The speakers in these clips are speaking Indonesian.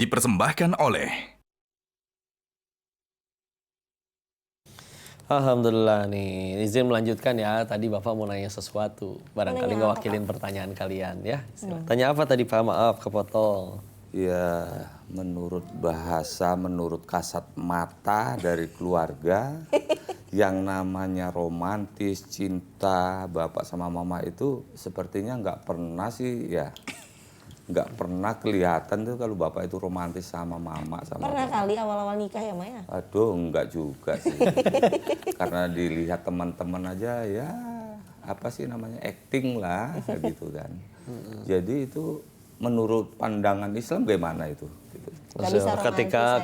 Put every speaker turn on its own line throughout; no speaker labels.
dipersembahkan oleh
Alhamdulillah nih, izin melanjutkan ya. Tadi Bapak mau nanya sesuatu, barangkali ngewakilin pertanyaan kalian ya. Tanya apa tadi Pak? Maaf, kepotong.
Ya, menurut bahasa, menurut kasat mata dari keluarga, yang namanya romantis, cinta, bapak sama mama itu sepertinya nggak pernah sih ya. Nggak pernah kelihatan tuh kalau bapak itu romantis sama mama.
Pernah kali awal-awal nikah ya Maya?
Aduh, enggak juga sih. Karena dilihat teman-teman aja ya, apa sih namanya, acting lah, gitu kan. Jadi itu menurut pandangan Islam gimana itu? Gitu.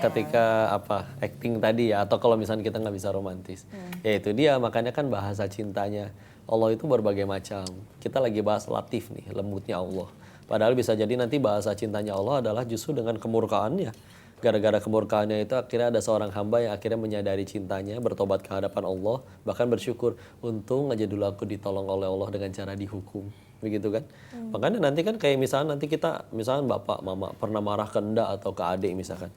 Ketika apa acting tadi ya, atau kalau misalnya kita nggak bisa romantis, ya itu dia, makanya kan bahasa cintanya Allah itu berbagai macam. Kita lagi bahas latif nih, lembutnya Allah. Padahal bisa jadi nanti bahasa cintanya Allah adalah justru dengan kemurkaannya. Gara-gara kemurkaannya itu akhirnya ada seorang hamba yang akhirnya menyadari cintanya, bertobat ke hadapan Allah, bahkan bersyukur, untung aja dulu aku ditolong oleh Allah dengan cara dihukum. Begitu kan? Makanya nanti kan kayak misalnya nanti kita, misalnya bapak, mama pernah marah ke ndak atau ke adik misalkan.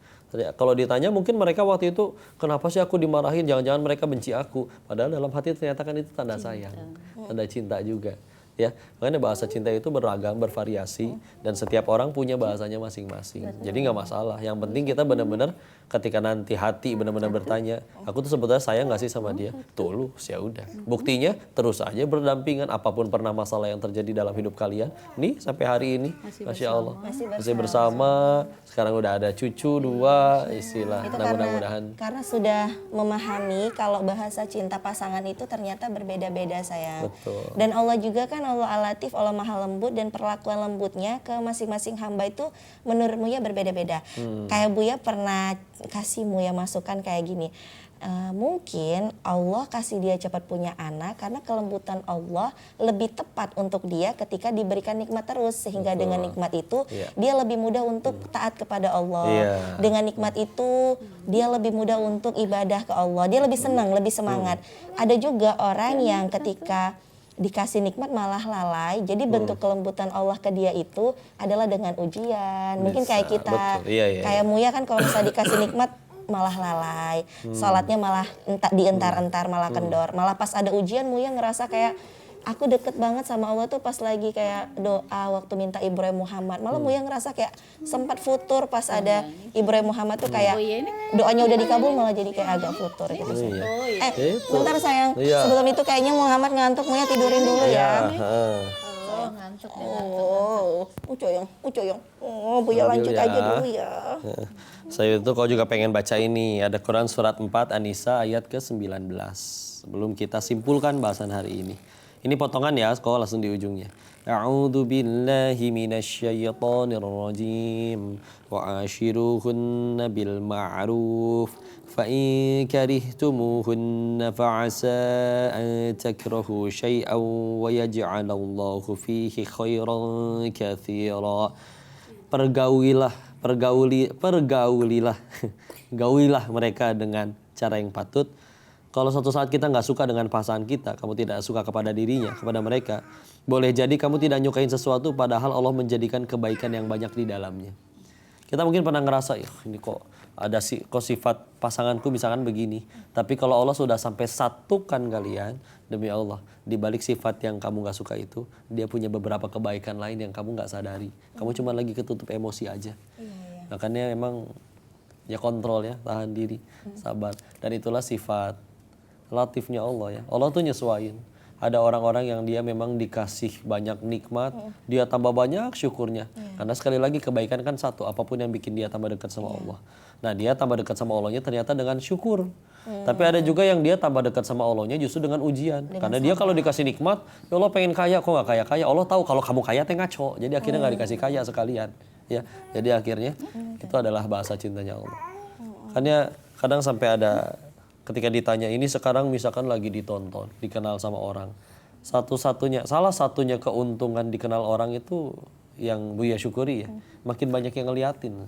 Kalau ditanya mungkin mereka waktu itu, kenapa sih aku dimarahin? Jangan-jangan mereka benci aku. Padahal dalam hati ternyata kan itu tanda sayang, tanda cinta juga. Ya, makanya bahasa cinta itu beragam, bervariasi, dan setiap orang punya bahasanya masing-masing. Jadi nggak masalah. Yang penting kita benar-benar ketika nanti hati benar-benar bertanya, aku tuh sebetulnya sayang nggak sih sama dia? Tulus, ya udah. Buktinya terus aja berdampingan, apapun pernah masalah yang terjadi dalam hidup kalian. Nih sampai hari ini, masya Allah, masih bersama. Sekarang udah ada cucu 2, istilah. Mudah-mudahan.
Karena sudah memahami kalau bahasa cinta pasangan itu ternyata berbeda-beda sayang.
Betul.
Dan Allah juga kan Allah Al-Latif, Allah Maha Lembut, dan perlakuan lembutnya ke masing-masing hamba itu menurut Muya berbeda-beda. Kayak Buya pernah kasih Muya masukan kayak gini, mungkin Allah kasih dia cepat punya anak karena kelembutan Allah lebih tepat untuk dia ketika diberikan nikmat terus, sehingga dengan nikmat itu dia lebih mudah untuk taat kepada Allah. Dengan nikmat itu dia lebih mudah untuk ibadah ke Allah, dia lebih senang, lebih semangat. Ada juga orang yang ketika dikasih nikmat malah lalai. Jadi bentuk kelembutan Allah ke dia itu adalah dengan ujian. Mungkin kayak kita, kayak Muya kan kalau misalnya dikasih nikmat malah lalai. Sholatnya malah dientar-entar, malah kendor. Malah pas ada ujian Muya ngerasa kayak aku deket banget sama Allah tuh pas lagi kayak doa waktu minta Ibrahim Muhammad. Malah Muya ngerasa kayak sempat futur pas ada Ibrahim Muhammad tuh kayak doanya udah dikabul malah jadi kayak agak futur gitu. Bentar sayang, sebelum itu kayaknya Muhammad ngantuk, Muya tidurin dulu ya.
Ngantuk.
Ucoyong. Oh, Buya lanjut aja dulu ya.
Saya itu kau juga pengen baca ini, ada Quran surat 4 An-Nisa ayat ke-19. Sebelum kita simpulkan bahasan hari ini. Ini potongan ya, sekolah langsung di ujungnya. A'udzu billahi minasyaitonir rajim wa ashiruhunna bil ma'ruf fa in karihtumuhunna fa'asa an takrahu syai'an wa yaj'alallahu fihi khairan katsira. Gaulilah mereka dengan cara yang patut. Kalau suatu saat kita nggak suka dengan pasangan kita, kamu tidak suka kepada dirinya, kepada mereka, boleh jadi kamu tidak nyukain sesuatu padahal Allah menjadikan kebaikan yang banyak di dalamnya. Kita mungkin pernah ngerasa, ini kok ada sifat pasanganku misalkan begini. Tapi kalau Allah sudah sampai satukan kalian, demi Allah, di balik sifat yang kamu nggak suka itu, dia punya beberapa kebaikan lain yang kamu nggak sadari. Kamu cuma lagi ketutup emosi aja. Makanya emang ya kontrol ya, tahan diri, sabar. Dan itulah sifat latifnya Allah ya. Allah tuh nyesuaiin. Ada orang-orang yang dia memang dikasih banyak nikmat, dia tambah banyak syukurnya. Karena sekali lagi kebaikan kan satu, apapun yang bikin dia tambah dekat sama Allah. Nah dia tambah dekat sama Allahnya ternyata dengan syukur. Tapi ada juga yang dia tambah dekat sama Allahnya justru dengan ujian. Karena dia kalau dikasih nikmat, ya Allah pengen kaya, kok gak kaya-kaya. Allah tahu kalau kamu kaya teh ngaco. Jadi akhirnya gak dikasih kaya sekalian. Ya, jadi akhirnya itu adalah bahasa cintanya Allah. Karena kadang sampai ada ketika ditanya ini sekarang misalkan lagi ditonton, dikenal sama orang. Salah satunya keuntungan dikenal orang itu yang Buya syukuri ya. Makin banyak yang ngeliatin.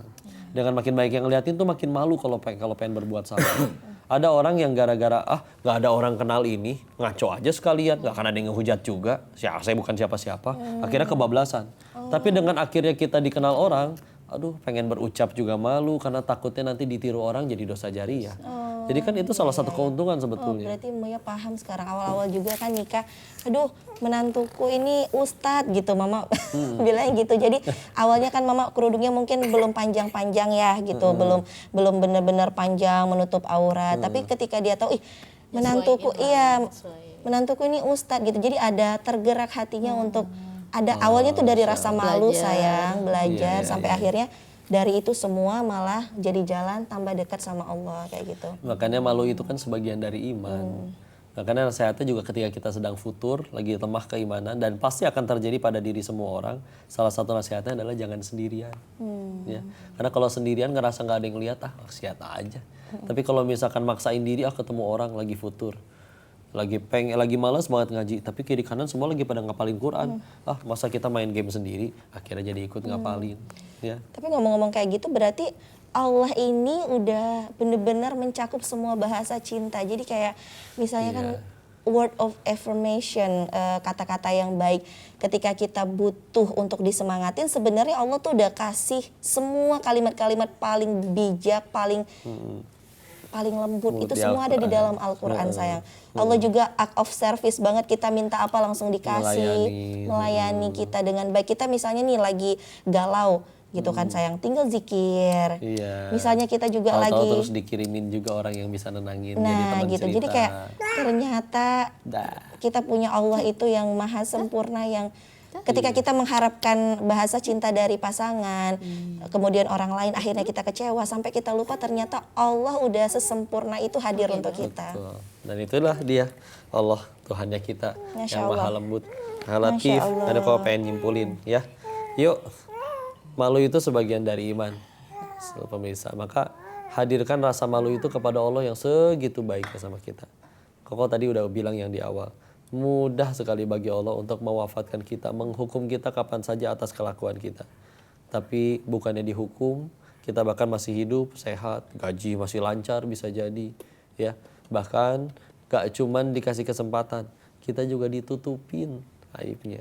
Dengan makin banyak yang ngeliatin tuh makin malu kalau pengen berbuat salah. Ada orang yang gara-gara gak ada orang kenal ini, ngaco aja sekalian, gak akan ada yang ngehujat juga. Saya bukan siapa-siapa. Akhirnya kebablasan. Tapi dengan akhirnya kita dikenal orang, aduh pengen berucap juga malu karena takutnya nanti ditiru orang jadi dosa jariyah. Jadi kan itu salah satu keuntungan
Oh,
sebetulnya.
berarti Muya paham sekarang. Awal-awal juga kan nikah, aduh menantuku ini ustadz gitu mama bilangnya gitu. Jadi awalnya kan mama kerudungnya mungkin belum panjang-panjang ya gitu, belum benar-benar panjang menutup aurat. Tapi ketika dia tahu, ih menantuku menantuku ini ustadz gitu. Jadi ada tergerak hatinya untuk ada awalnya tuh dari rasa malu sayang, belajar sampai akhirnya dari itu semua malah jadi jalan tambah dekat sama Allah kayak gitu.
Makanya malu itu kan sebagian dari iman. Makanya nasihatnya juga ketika kita sedang futur, lagi lemah keimanan, dan pasti akan terjadi pada diri semua orang. Salah satu nasihatnya adalah jangan sendirian. Ya. Karena kalau sendirian ngerasa nggak ada yang lihat, maksiat aja. Tapi kalau misalkan maksain diri, ketemu orang lagi futur, lagi malas banget ngaji, tapi kiri kanan semua lagi pada ngapalin Quran. Masa kita main game sendiri, akhirnya jadi ikut ngapalin. Ya.
Tapi ngomong-ngomong kayak gitu berarti Allah ini udah bener-bener mencakup semua bahasa cinta. Jadi kayak misalnya kan word of affirmation, kata-kata yang baik. Ketika kita butuh untuk disemangatin, sebenarnya Allah tuh udah kasih semua kalimat-kalimat paling bijak, paling lembut. Itu semua ada di dalam Al-Quran sayang. Allah juga act of service banget, kita minta apa langsung dikasih, melayani kita dengan baik. Kita misalnya nih lagi galau gitu kan sayang, tinggal zikir. Misalnya kita juga lagi
terus dikirimin juga orang yang bisa nenangin, jadi teman
gitu.
cerita.
Jadi kayak ternyata kita punya Allah itu yang maha sempurna, yang ketika kita mengharapkan bahasa cinta dari pasangan, kemudian orang lain akhirnya kita kecewa sampai kita lupa ternyata Allah udah sesempurna itu hadir untuk kita.
Betul. Dan itulah dia Allah, Tuhannya kita yang maha lembut, maha latif. Ada kau pengen nyimpulin ya. Yuk, malu itu sebagian dari iman, pemirsa. Maka hadirkan rasa malu itu kepada Allah yang segitu baiknya sama kita. Koko tadi udah bilang yang di awal, mudah sekali bagi Allah untuk mewafatkan kita, menghukum kita kapan saja atas kelakuan kita. Tapi bukannya dihukum, kita bahkan masih hidup, sehat, gaji masih lancar bisa jadi, ya. Bahkan gak cuman dikasih kesempatan, kita juga ditutupin aibnya.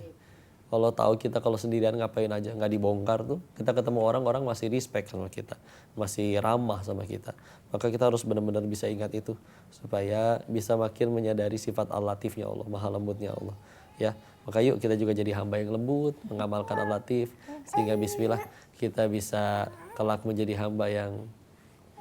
Allah tahu kita kalau sendirian ngapain aja, nggak dibongkar tuh, kita ketemu orang masih respect sama kita, masih ramah sama kita. Maka kita harus benar-benar bisa ingat itu, supaya bisa makin menyadari sifat Al-Latifnya Allah, maha lembutnya Allah. Ya, maka yuk kita juga jadi hamba yang lembut, mengamalkan Al-Latif, sehingga bismillah kita bisa kelak menjadi hamba yang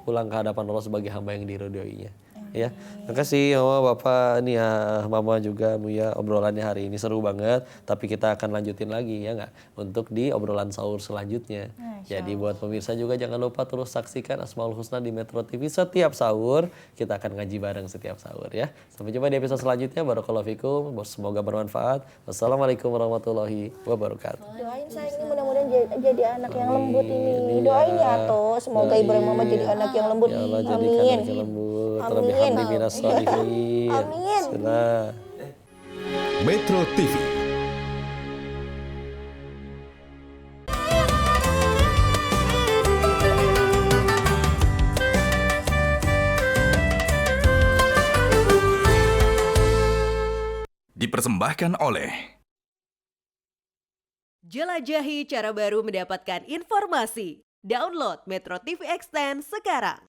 pulang ke hadapan Allah sebagai hamba yang diridhoinya. Ya, makasih Mama, Bapak, nih ya, Mama juga, Muya, obrolannya hari ini seru banget. Tapi kita akan lanjutin lagi ya nggak? Untuk di obrolan sahur selanjutnya. Jadi buat pemirsa juga jangan lupa terus saksikan Asmaul Husna di Metro TV setiap sahur. Kita akan ngaji bareng setiap sahur ya. Sampai jumpa di episode selanjutnya. Barakallahu fikum. Semoga bermanfaat. Wassalamualaikum warahmatullahi wabarakatuh.
Doain saya ini mudah-mudahan jadi anak yang lembut ini. Doain ya toh, semoga Ibu Mama jadi anak yang lembut.
Ya Allah jadikan anak yang lembut. Amin. Amin.
Metro TV. Dipersembahkan oleh
Jelajahi cara baru mendapatkan informasi. Download Metro TV Extend sekarang.